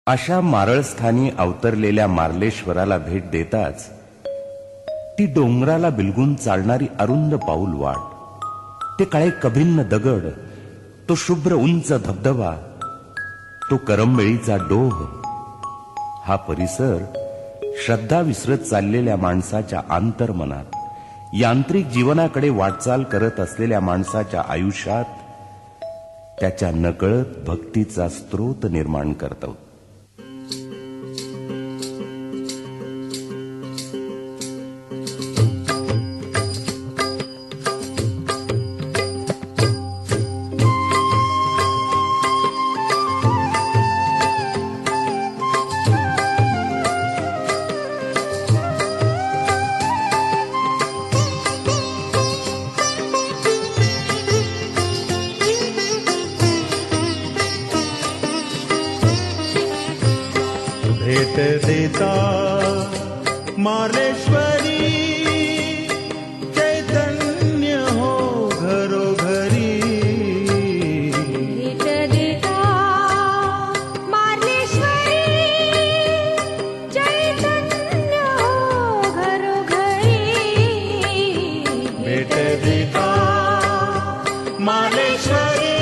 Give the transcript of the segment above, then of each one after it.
अशा मारळस्थानी अवतरलेल्या मार्लेश्वराला भेट देताच ती डोंगराला बिलगून चालणारी अरुंद पाऊल वाट, ते काळे कभिन्न दगड, तो शुभ्र उंच धबधबा, तो करंबेळीचा डोह, हा परिसर श्रद्धा विसरत चाललेल्या माणसाच्या आंतरमनात, यांत्रिक जीवनाकडे वाटचाल करत असलेल्या माणसाच्या आयुष्यात त्याच्या नकळत भक्तीचा स्रोत निर्माण करतो. भेट देता मार्लेश्वरी, चैतन्य हो घरोघरी. भेट देता मार्लेश्वरी, चैतन्य हो घरोघरी. भेट देता मार्लेश्वरी.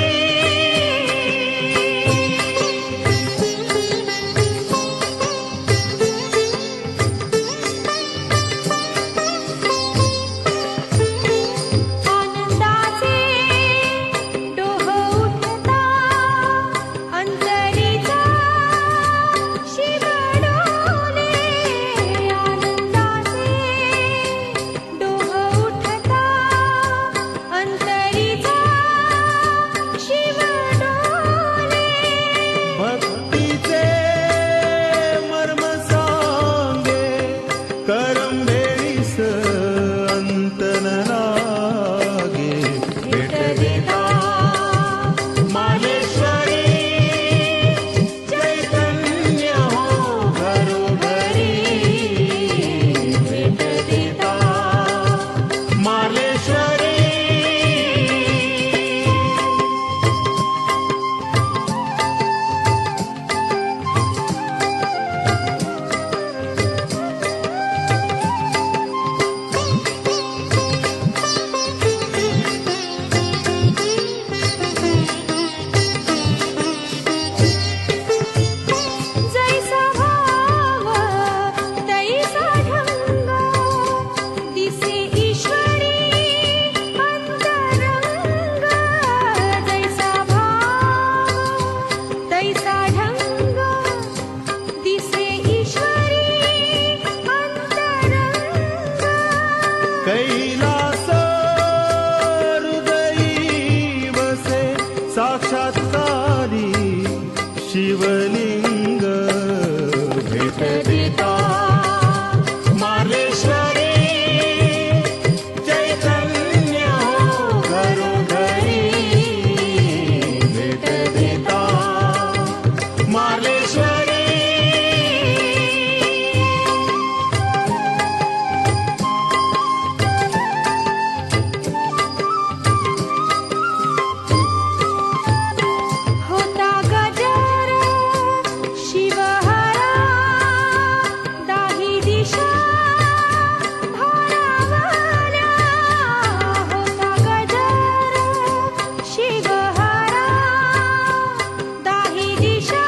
कैलास हृदयी वसे साक्षात्कारी शिवलिंग. भेट देता मार्लेश्वरी, चैतन्य हो घरोघरी. भेट देता मार्लेश्वरी. होता गजर शिवहरा, दाही दिशा भारावल्या. होता गजर शिवहरा, दाही दिशा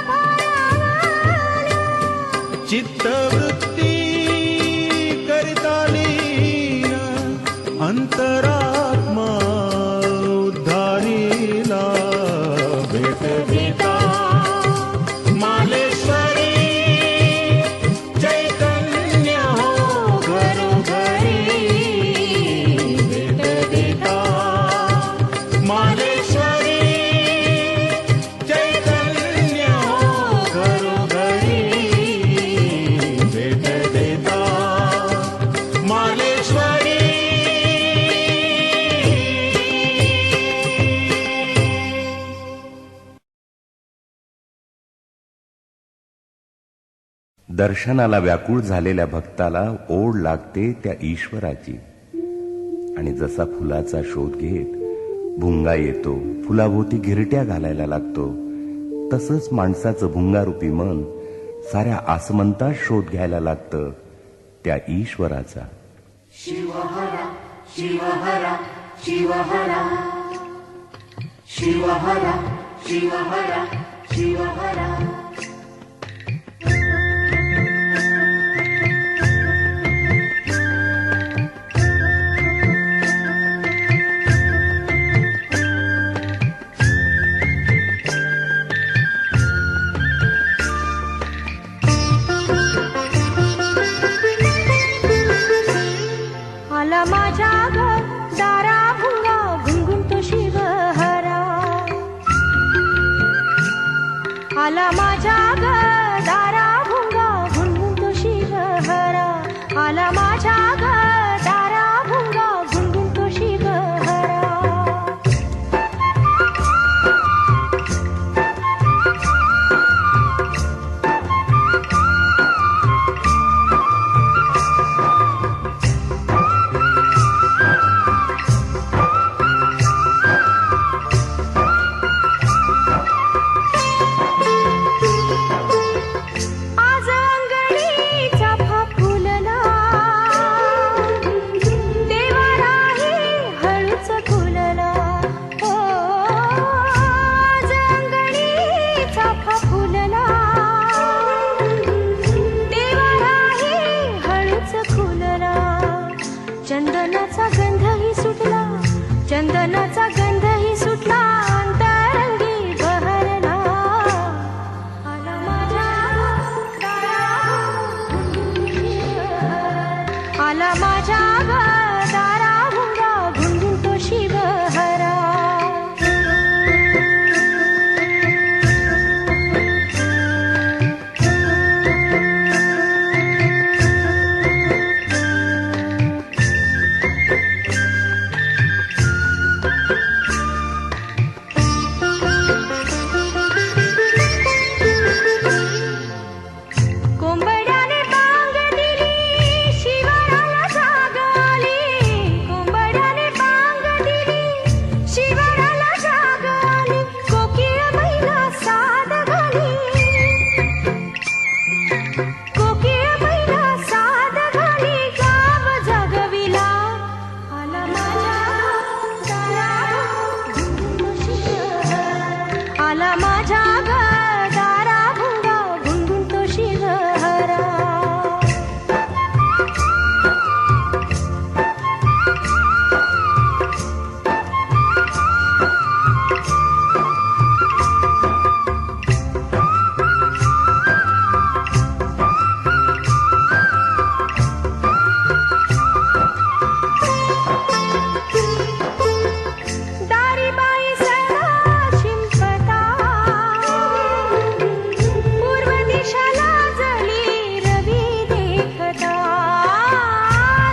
भारावल्या. चित्तवृत्ती करिता लीन, अंतरात्मा उद्धारीला. भेट देता मार्लेश्वरी, चैतन्य हो घरोघरी. भेट देता मार्लेश्वरी, चैतन्य हो घरोघरी. भेट देता मार्लेश्वरी. दर्शनाला व्याकुळ झालेल्या भक्ताला ओढ लागते त्या ईश्वराची, आणि जसा फुलाचा शोध घेत भुंगा येतो, फुलाभोवती घिरट्या घालायला लागतो, तसंच माणसाचं भुंगारूपी मन साऱ्या आसमंतात शोध घ्यायला लागतं त्या ईश्वराचा. शिवहरा शिवहरा शिवहरा शिवहरा शिवहरा शिवहरा. आला माझ्या दारा भुंगा गुणगुणतो शिवहरा. आला माझ्या दारा भुंगा गुणगुणतो शिवहरा. आला माझ्या दारा भुंगा गुणगुणतो शिवहरा. आज अंगणीचा फुलला देवाराही हळूच फुलला. ओ आज अंगणीचा फुलला देवाराही हळूच फुलला. चंदनाचा गंधही सुटला, चंदनाचा गंधही सुटला, अंतरंगी बहरला. आला माझ्या आला माझ्या दारा भुंगा गुणगुणतो शिवहरा. कोंबड्याने बांग दिली शिवराला जाग आली. कोंबड्याने बांग दिली शिवराला जाग आली. कोकिळ मैना साद घाली, कोकिळ मैना साद घाली, गाव जगविला. आला माझ्या दारा गुणगुणतो शिवहरा. आला माझ्या दारा भुंगा गुणगुणतो शिवहरा. दारीबाई सडा शिंपता, पूर्व दिशाला जली रवी देखता.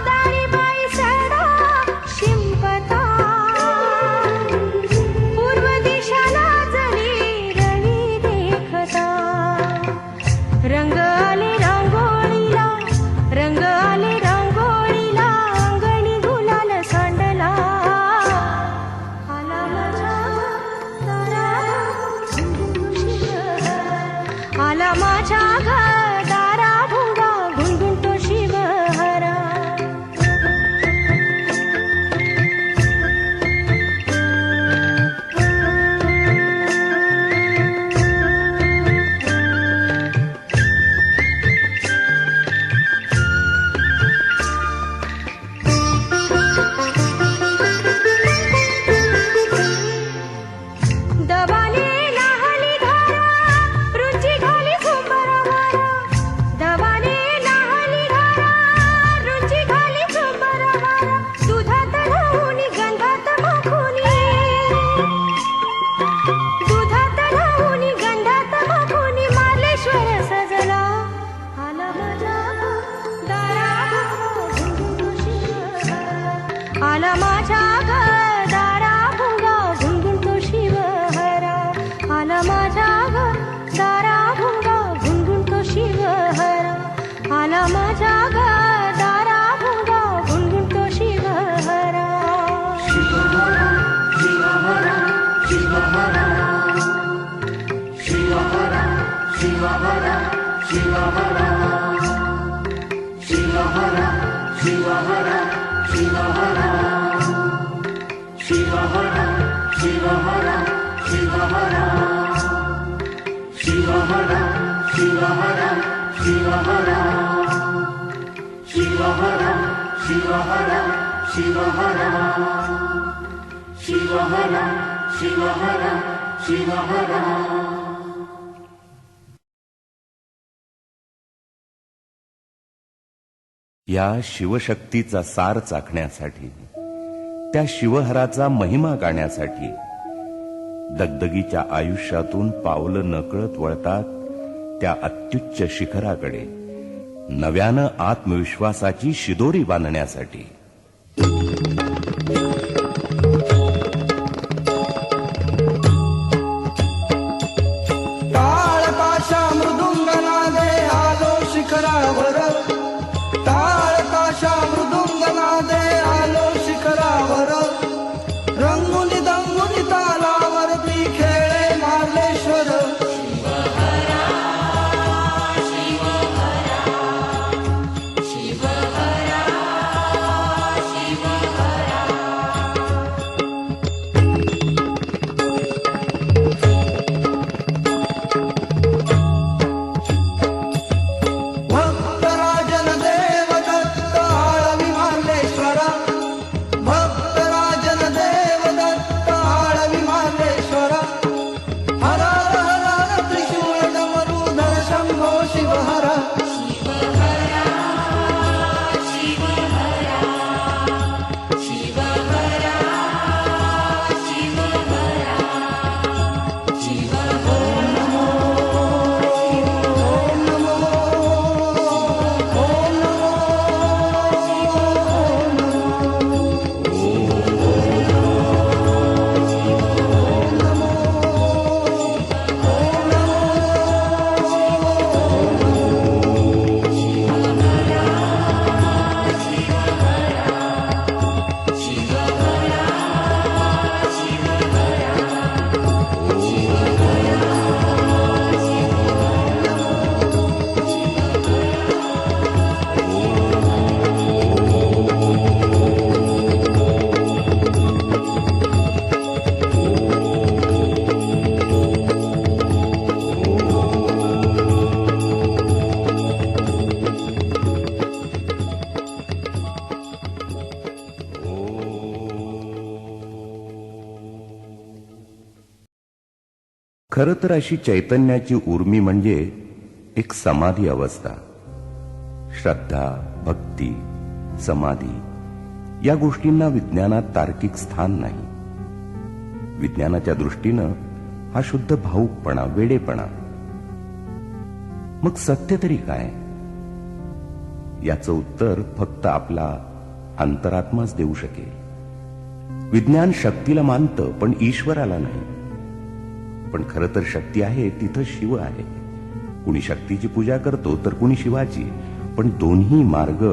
दारीबाई सडा शिंपता, पूर्व दिशाला जली रवी देखता. रंग आले रांगोळीला, रंग आले रांगोळीला, अंगणी गुलाल सांडला. आला माझ्या दारा गुणगुणतो शिवहरा. आला माझ्या दारा भुंगा गुणगुणतो शिवहरा. दबाने नाहली धारा, रुची घाली झुंबरा मारा. शिव हर शिव हर शिव हर शिव हर शिव हर शिव हर शिव हर शिव हर शिव हर शिव हर शिव हर शिव हर शिव हर शिव हर शिव हर शिव हर शिव हर. या शिवशक्तीचा सार चाखण्यासाठी, त्या शिवहराचा महिमा गाण्यासाठी दगदगीच्या आयुष्यातून पावलं नकळत वळतात त्या अत्युच्च शिखराकडे, नव्यानं आत्मविश्वासाची शिदोरी बांधण्यासाठी. टाळकाशा मृदुंगनादे आलो शिखरावर, टाळकाशा मृदुंगनादे आलो शिखरावर, रंगुनी दंगुनी तालावरती खेळे मार्लेश्वर. भक्तराजन देवदत्त आळवी मार्लेश्वर, भक्तराजन देवदत्त आळवी मार्लेश्वर. हर हर हर त्रिशूळ डमरूधर शंभो शिव हर. खरं तर अशी चैतन्याची उर्मी म्हणजे एक समाधी अवस्था. श्रद्धा, भक्ती, समाधी या गोष्टींना विज्ञानात तार्किक स्थान नाही. विज्ञानाच्या दृष्टीनं हा शुद्ध भावुकपणा, वेडेपणा. मग सत्य तरी काय? याचं उत्तर फक्त आपला अंतरात्माच देऊ शकेल. विज्ञान शक्तीला मानतं पण ईश्वराला नाही. पण खरं तर शक्ती आहे तिथं शिव आहे. कुणी शक्तीची पूजा करतो तर कुणी शिवाची, पण दोन्ही मार्ग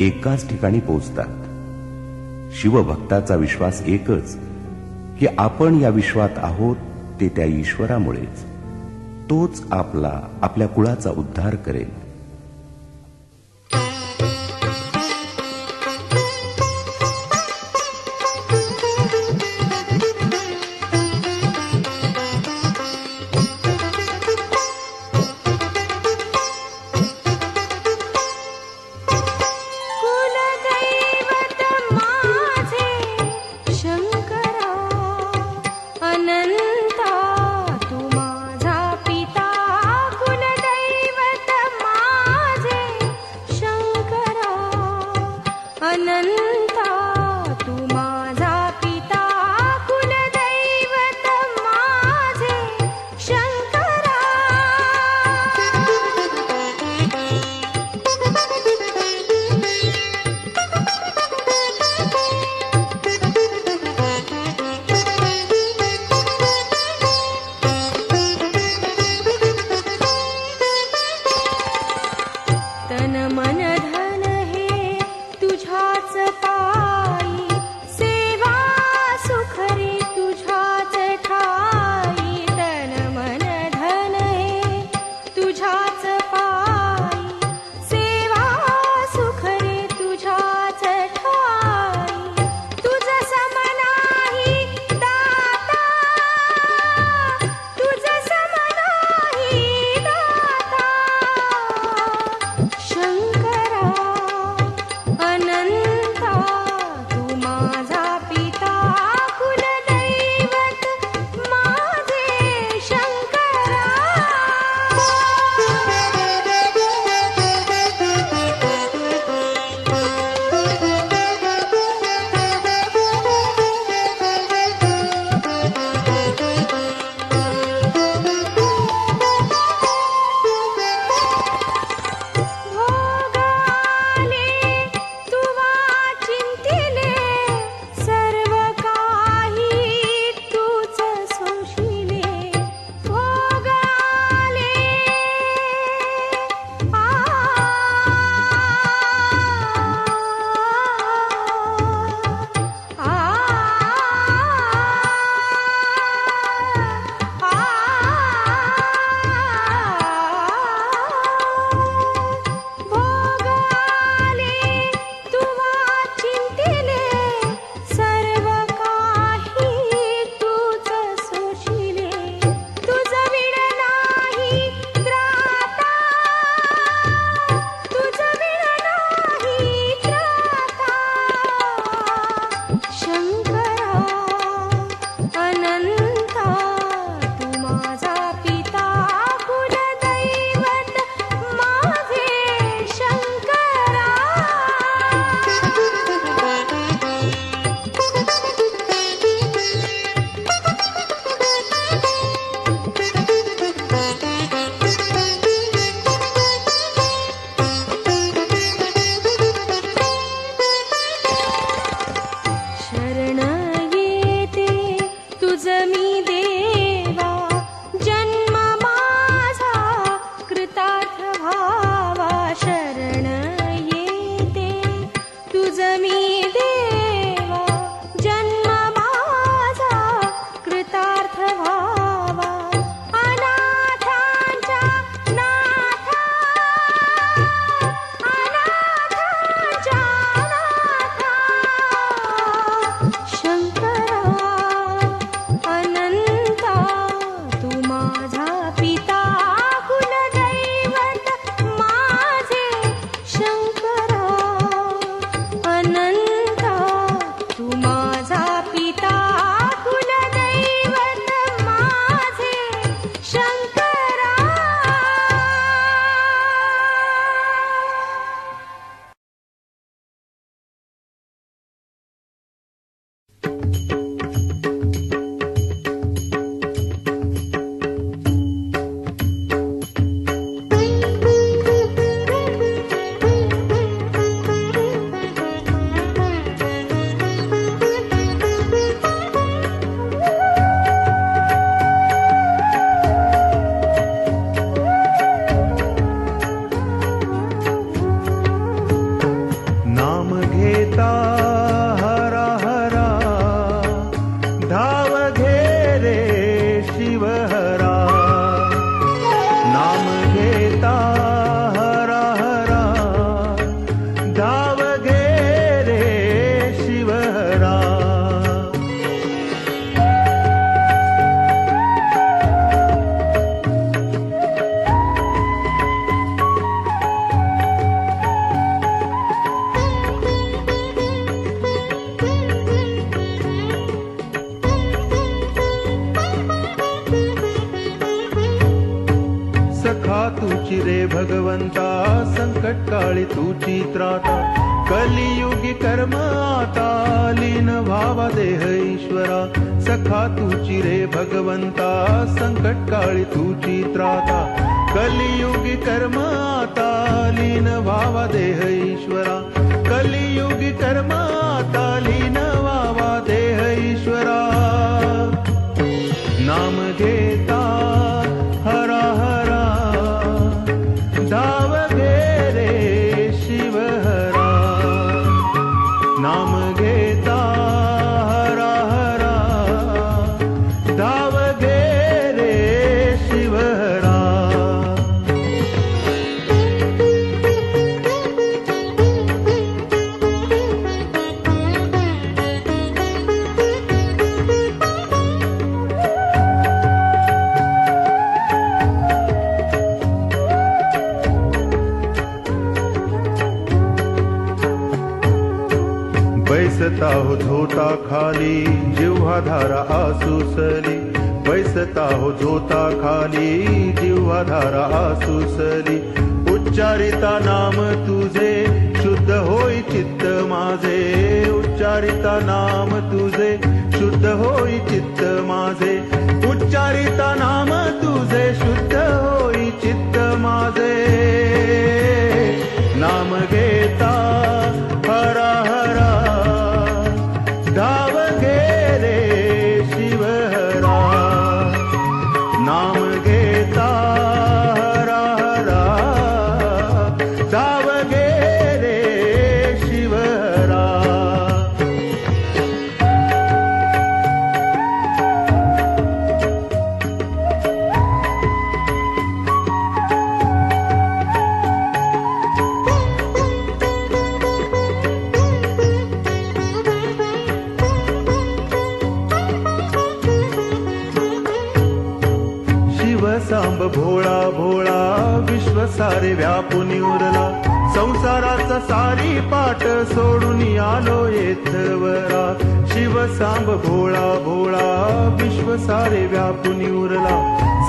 एकाच ठिकाणी पोहोचतात. शिवभक्ताचा विश्वास एकच की आपण या विश्वात आहोत ते त्या ईश्वरामुळेच. तोच आपल्या कुळाचा उद्धार करेल. कुलदैवत माझे शंकरा, अनंता तू माझा पिता. कुलदैवत माझे सखा तुची रे भगवंता संकट काळी तुची त्राता कलियुगी कर्म आता लीन भावा देह ईश्वरा सखा तुची रे भगवंता संकट काळी तुची त्राता कलियुगी कर्म आता लीन भावा देह ईश्वरा कलियुगी कर्म आता लीन भावा देह ईश्वरा नाम घेता हरा हरा धाव घे रे शिव हरा नाम घेता हरा हरा धाव घे रे शिव हरा बैसता हो झोता खाली जिव्हा धारा आसुसली बैसता हो झोता खाली जिव्हा धारा आसुसली उच्चारिता नाम तुझे शुद्ध होई चित्त माझे उच्चारिता नाम तुझे शुद्ध होई चित्त माझे उच्चारिता नाम तुझे शुद्ध होई चित्त माझे नाम घेता हरा हरा धाव घे रे शिव हरा नाम घेता हरा हरा धाव घे रे शिव हरा सांब भोळा भोळा विश्व सारे व्यापुनी उरला संसाराचा सारी पाठ सोडून आलो येथवरा शिव सांब भोळा भोळा विश्व सारे व्यापुनी उरला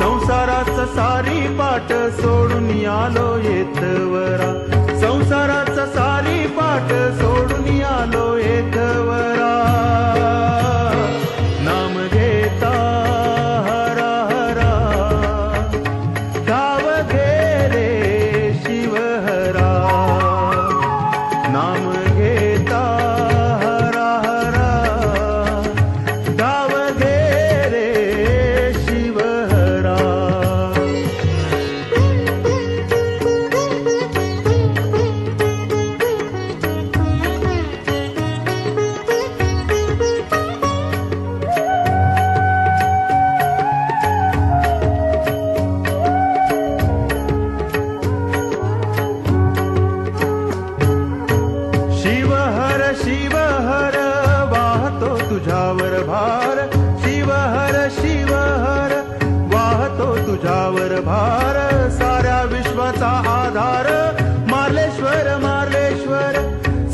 संसाराचा सारी पाठ सोडून आलो येथवरा संसाराचा सारी पाठ सोडून आलो येथवरा नाम घेता हरा हरा धाव घे रे शिव हरा नाम घेता हरा हरा धाव घे रे शिव हरा शिव हर वाहतो तुझ्यावर भार शिव हर वाहतो तुझ्यावर भार साऱ्या विश्वाचा आधार मार्लेश्वर मार्लेश्वर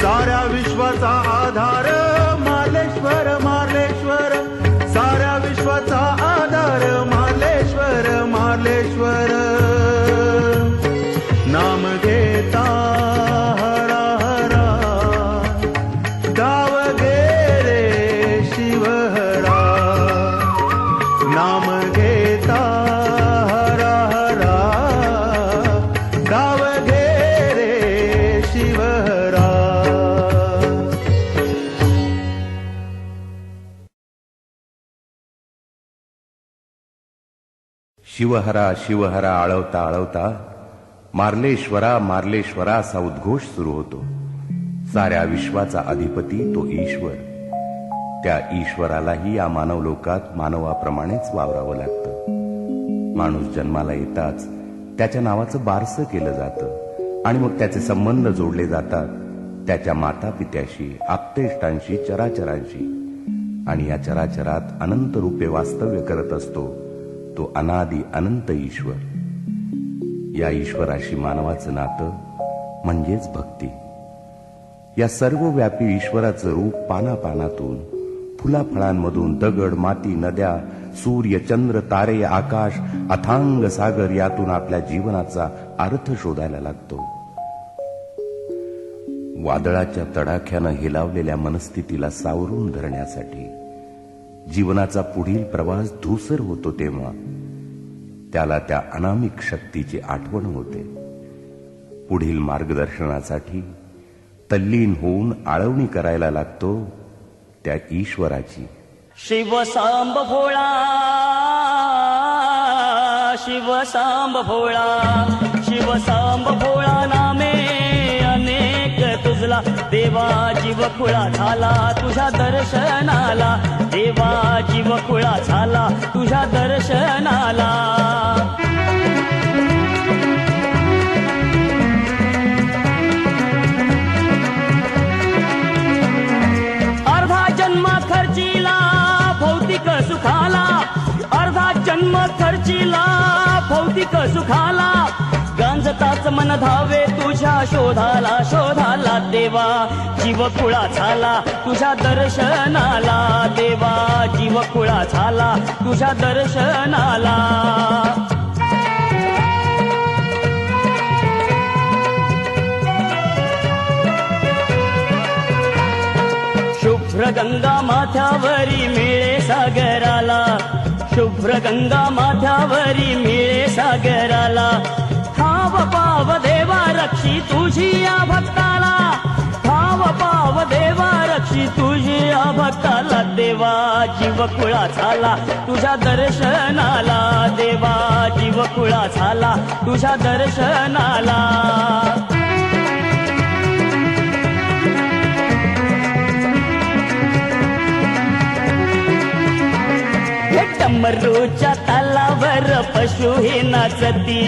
साऱ्या विश्वाचा आधार मार्लेश्वर मार्लेश्वर साऱ्या विश्वाचा आधार मार्लेश्वर मार्लेश्वर नाम घेता हरा हरा धाव घे रे शिव हरा नाम घेता हरा हरा धाव घे रे शिव हरा शिवहरा शिवहरा आळवता आळवता मार्लेश्वरा मार्लेश्वरा असा उद्घोष सुरू होतो. साऱ्या विश्वाचा अधिपती तो ईश्वर. त्या ईश्वरालाही या मानव लोकात मानवाप्रमाणेच वावरावं लागतं. माणूस जन्माला येताच त्याच्या नावाचं बारसं केलं जातं आणि मग त्याचे संबंध जोडले जातात त्याच्या माता पित्याशी, आप्तेष्टांशी, चराचरांशी. आणि या चराचरात अनंत रूपे वास्तव्य करत असतो तो अनादि अनंत ईश्वर. या ईश्वराशी मानवाचं नातं म्हणजेच भक्ती. या सर्वव्यापी ईश्वराचं रूप पानापानातून, फुलाफळांमधून, दगड, माती, नद्या, सूर्य, चंद्र, तारे, आकाश, अथांग सागर यातून आपल्या जीवनाचा अर्थ शोधायला लागतो. वादळाच्या तडाख्यानं हेलावलेल्या मनस्थितीला सावरून धरण्यासाठी जीवनाचा पुढील प्रवास धूसर होतो तेव्हा त्याला त्या अनामिक शक्तीची आठवण होते. पुढील मार्गदर्शनासाठी तल्लीन होऊन आळवणी करायला लागतो त्या ईश्वराची. शिवसांब भोळा, शिवसांब भोळा, शिवसांब भोळा नामे अनेक तुझला. देवा जीव खुळा झाला तुझ्या दर्शनाला, देवा जीव खुळा झाला तुझ्या दर्शनाला. अर्धा जन्म खर्चिला भौतिक सुखाला, अर्धा जन्म खर्चिला भौतिक सुखाला. गांजताच मन धावे तुझ्या शोधाला, शोधाला. देवा जीव खुळा झाला तुझ्या दर्शनाला, देवा जीव खुळा झाला तुझ्या दर्शनाला. शुभ्र गंगा माथ्यावरी मिळे सागराला, शुभ्र गंगा माथ्यावरी मिळे सागराला. ठाव पाव देवा रक्षी तुझी या भक्ताला, ठाव पाव देवा रक्षी तुझी या भक्ताला. देवा जीव खुळा झाला तुझ्या दर्शनाला, देवा जीव खुळा झाला तुझ्या दर्शनाला. डमरूच्या तालावर पशु ही नाचती,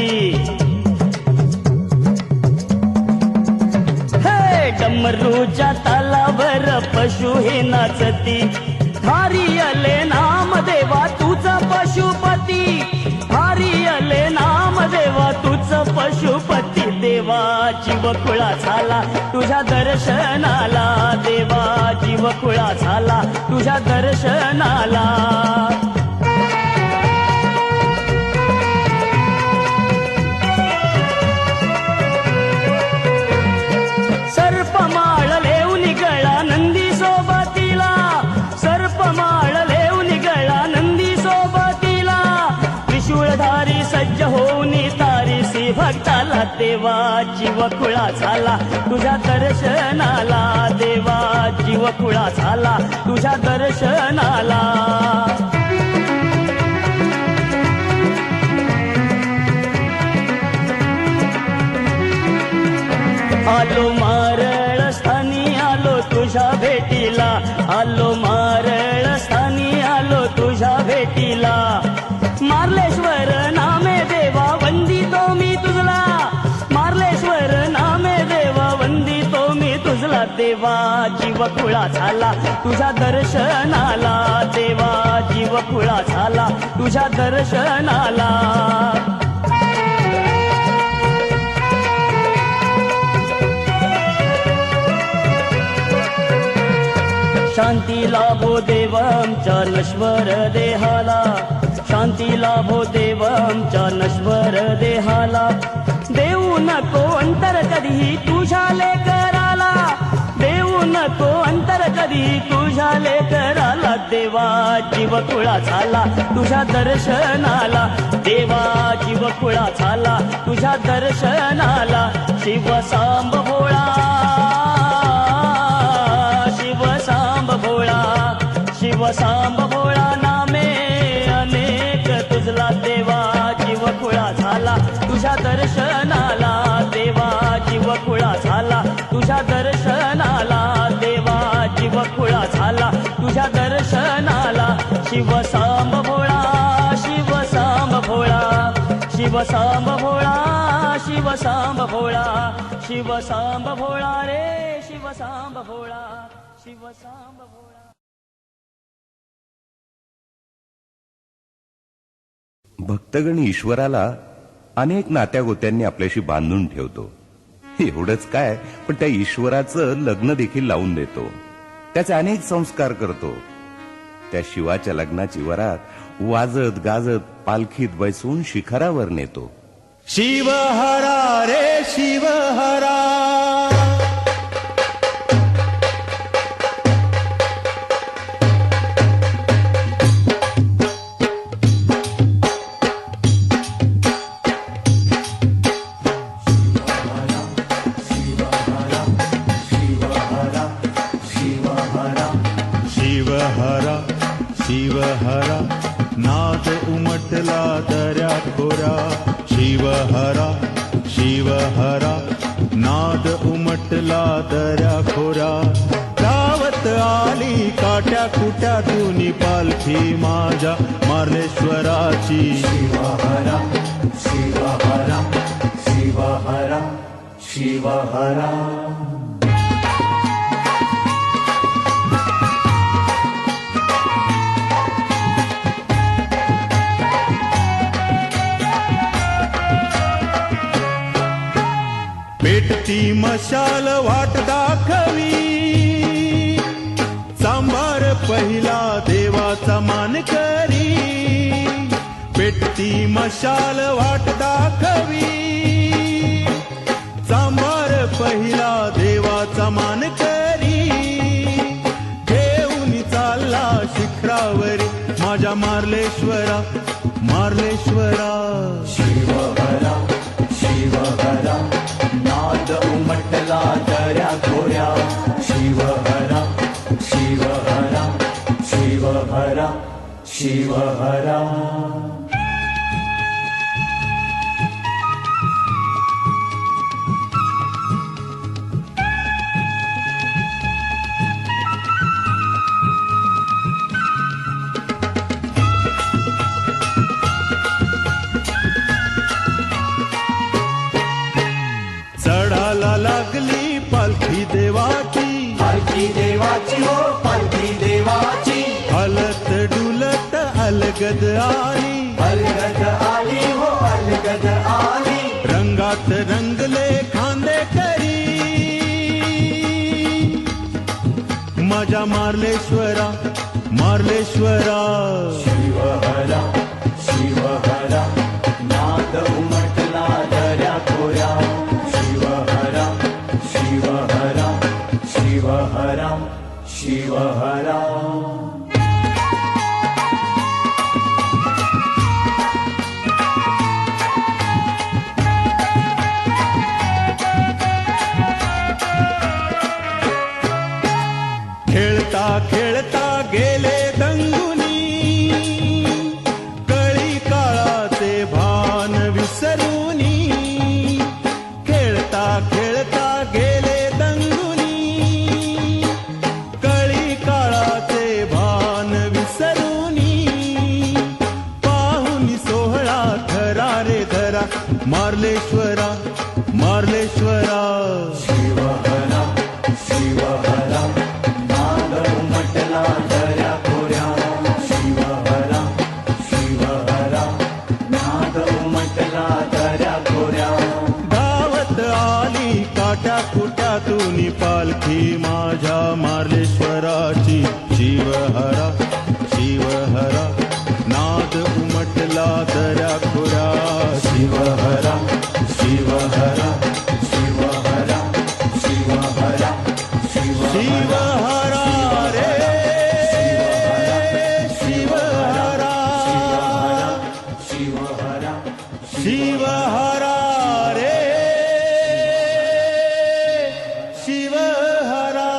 हे डमरूच्या तालावर पशु ही नाचती. हरियले नाम देवा तुझ पशुपती, हरियले नाम देवा तुझ पशुपती. देवा जीव खुळा झाला तुझ्या दर्शनाला, देवा जीव खुळा झाला तुझ्या दर्शनाला. सर्पमाळ लेऊन गळा नंदी सोबतीला, सर्पमाळ लेऊन गळा नंदी सोबतीला. त्रिशूळधारी सज्ज होऊन तारीसी भक्ताला. देवा जीव खुळा झाला तुझ्या दर्शनाला, देवा जीव खुळा झाला तुझ्या दर्शनाला. आलो मारळ स्थानी आलो तुझ्या भेटीला, आलो मारळ स्थानी आलो तुझ्या भेटीला. मार्लेश्वर नामे देवा वंदितो मी तुझला, मार्लेश्वर नामे देवा वंदितो मी तुझला. देवा जीव खुळा झाला तुझ्या दर्शनाला, देवा जीव खुळा झाला तुझ्या दर्शनाला. शांती लाभो देव आमच्या नश्वर देहाला, शांती लाभो देव आमच्या नश्वर देहाला. देऊ नको अंतर कधीही तुझ्या लेकराला, देऊ नको अंतर कधीही तुझ्या लेकराला. देवा जीव खुळा झाला तुझ्या दर्शनाला, देवा जीव खुळा झाला तुझ्या दर्शनाला. शिवसांब भोळा, शिवसांब भोळा, शिवसांब भोळा नामे अनेक तुझला. देवा जीव खुळा झाला तुझ्या दर्शनाला, देवा जीव खुळा झाला तुझ्या दर्शनाला, देवा जीव खुळा झाला तुझ्या दर्शनाला. शिवसांब भोळा, शिवसांब भोळा, शिवसांब भोळा, शिवसांब भोळा, शिवसांब भोळा रे शिवसांब भोळा, शिवसांब भोळा. भक्तगण ईश्वराला अनेक नात्यागोत्यांनी आपल्याशी बांधून ठेवतो. एवढंच काय, पण त्या ईश्वराचं लग्न देखील लावून देतो, त्याचे अनेक संस्कार करतो. त्या शिवाच्या लग्नाची वरात वाजत गाजत पालखीत बैसून शिखरावर नेतो. शिवहरा रे शिवहरा, शिवहरा शिवहरा, नाद उमटला दऱ्या खोऱ्या. शिवहरा शिवहरा, नाद उमटला दऱ्या खोऱ्या. गावत आली काट्या कुट्यातून पालखी माझ्या मार्लेश्वराची. शिवहरा शिवहरा शिवहरा शिवहरा. पेटती मशाल वाट दाखवी, सांभार पहिला देवाचा मान करी. पेटती मशाल वाट दाखवी, सांभार पहिला देवाचा मान करी. घेऊन चालला शिखरावरी माझ्या मार्लेश्वरा मार्लेश्वरा. शिवहरा शिवहरा, नाद उमटला दऱ्या खोऱ्या. शिवहरा शिवहरा शिवहरा शिवहरा. चढाला लागली पालखी देवाची, पालखी देवाची हो पालखी देवाची. हलत डुलत अलगद आली, अलगद आली हो अलगद आली. रंगात रंगले खांदे करी माझ्या मार्लेश्वरा मार्लेश्वरा. शिवहरा शिवहरा, नाद उमटला दऱ्या खोऱ्या. शिवहरा शिवहरा शिवहरा शिवहरा. खेळता खेळता गेले दंगुनी, कळी काळाचे भान विसरूनी. खेळता खेळता गेले दंगुनी, कळी काळाचे भान विसरूनी. पाहुनी सोहळा खरा रे धरा मार्लेश्वरा मार्लेश्वरा. शिवहरा शिवहरा, नाद उमटला दऱ्या खोऱ्या. शिवहरा शिवहरा, नाद उमटला दऱ्या खोऱ्या. गावत आली काट्या कुट्यातून पालखी माझ्या मार्लेश्वराची. शिवहरा शिवहरा, नाद उमटला दऱ्या खोऱ्या. शिवहरा शिवहरा शिवहरा शिवहरा शिवहरा रे शिवहरा शिवहरा शिवहरा रे शिवहरा.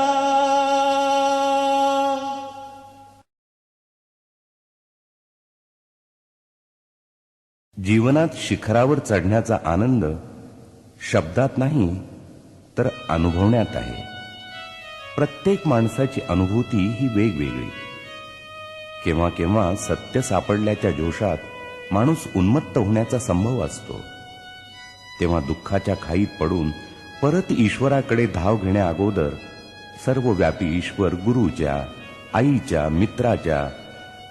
जीवनात शिखरावर चढण्याचा आनंद शब्दात नाही तर अनुभवण्यात आहे. प्रत्येक माणसाची अनुभूती ही वेगवेगळी. केव्हा केव्हा सत्य सापडल्याच्या जोशात माणूस उन्मत्त होण्याचा संभव असतो. तेव्हा दुःखाच्या खाईत पडून परत ईश्वराकडे धाव घेण्या अगोदर सर्वव्यापी ईश्वर गुरुच्या, आईच्या, मित्राच्या,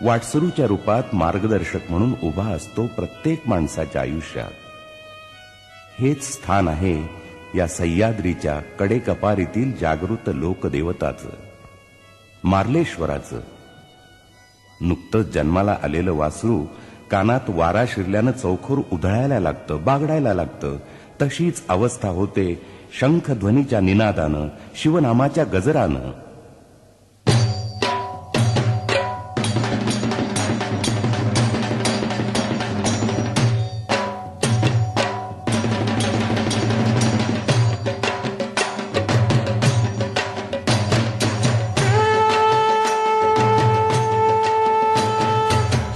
वाटसरूच्या रूपात मार्गदर्शक म्हणून उभा असतो प्रत्येक माणसाच्या आयुष्यात. हेच स्थान आहे या सह्याद्रीच्या कडेकपारीतील जागृत लोकदेवताचं, मार्लेश्वराचं. नुकतंच जन्माला आलेलं वासरू कानात वारा शिरल्यानं चौखोर उधळायला लागतं, बागडायला लागतं. तशीच अवस्था होते शंखध्वनीच्या निनादानं, शिवनामाच्या गजरानं.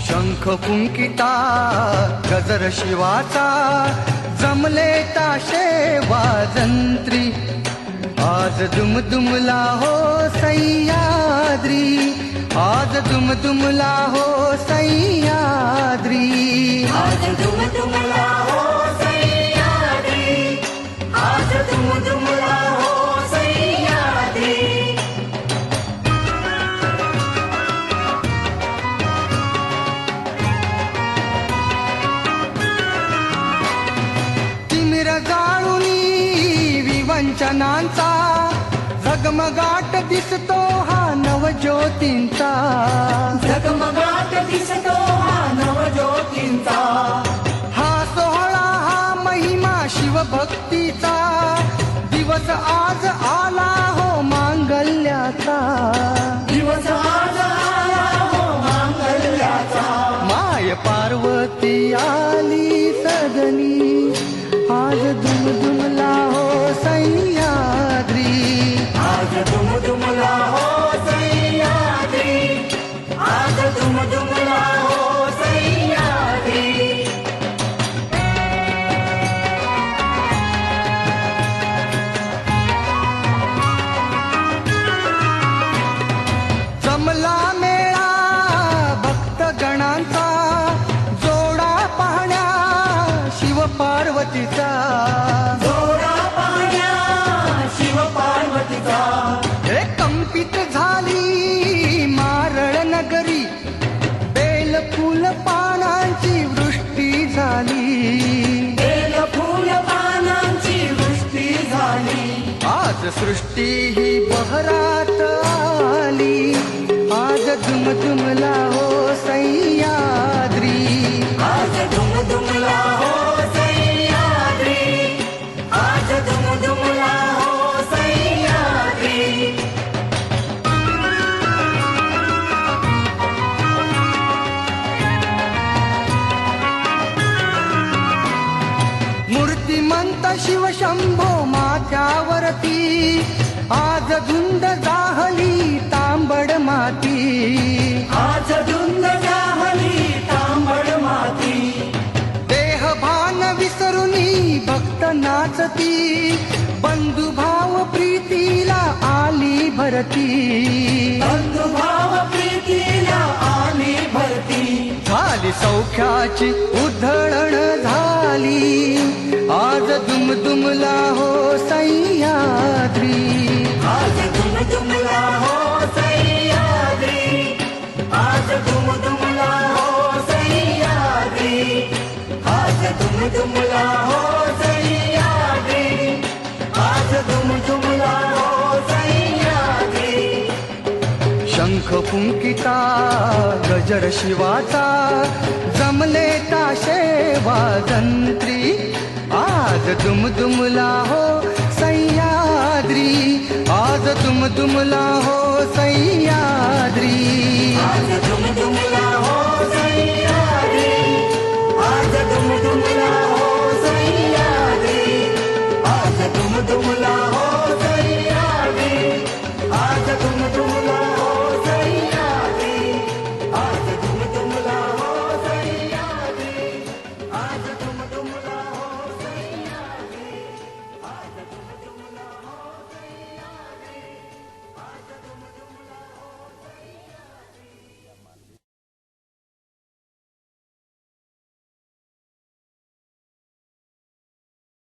शंख पुंकिता गजर शिवाचा जमले ताशे वाजंत्री. आज दुमदुमला हो सह्याद्री, आज दुमदुमला हो सह्याद्री. आज दुमदुमला हो सह्याद्री, आज दुमदुमला हो सह्याद्री. तिमिर जाळुनी विवंचनांचा झगमगाट दिसतो हा नवज्योतींचा. झगमगाट दिसतो हा नवज्योतींचा. हा सोहळा हा महिमा शिवभक्तीचा. दिवस आज आला हो मांगल्याचा. दिवस आज आला हो मांगल्याचा. माय पार्वती आली सदनी. आज दुमदुमला हो सह्याद्री. आज दुमदुमला हो सह्याद्री, आज दुमदुमला हो सह्याद्री. जमला मेळा भक्तगणांचा, जोडा पाहण्या शिव पार्वतीचा. जोडा पाहण्या शिव पार्वतीचा. हे कंपित झाली मारळ नगरी. बेल फुल पानांची वृष्टी झाली. बेल फुल पानांची वृष्टी झाली. आज सृष्टी ही बहरात आली. आज दुमदुमला हो सह्याद्री. आज दुमदुमला हो सह्याद्री, आज दुमदुमला हो सह्याद्री. मूर्तिमंत शिव शंभो माथ्यावरती. आज धुंद जाहली तांबड माती. आज धुंद जाहली तांबड माती. देहभान विसरुनी भक्त नाचती. बंधुभाव प्रीतीला आली भरती. बंधुभाव प्रीतीला आली भरती. झाली सौख्याची उधळण झाली. आज दुमदुमला हो सह्याद्री. आज दुमदुमला हो सह्याद्री, आज दुमदुमला हो सह्याद्री. आज दुमदुमला हो सह्याद्री, आज दुमदुमला हो सह्याद्री. शंख पुंकिता गजर शिवाचा जमले ताशे वाजंत्री. आज दुमदुमला हो सह्याद्री, आज दुमदुमला हो सह्याद्री. आज दुमदुमला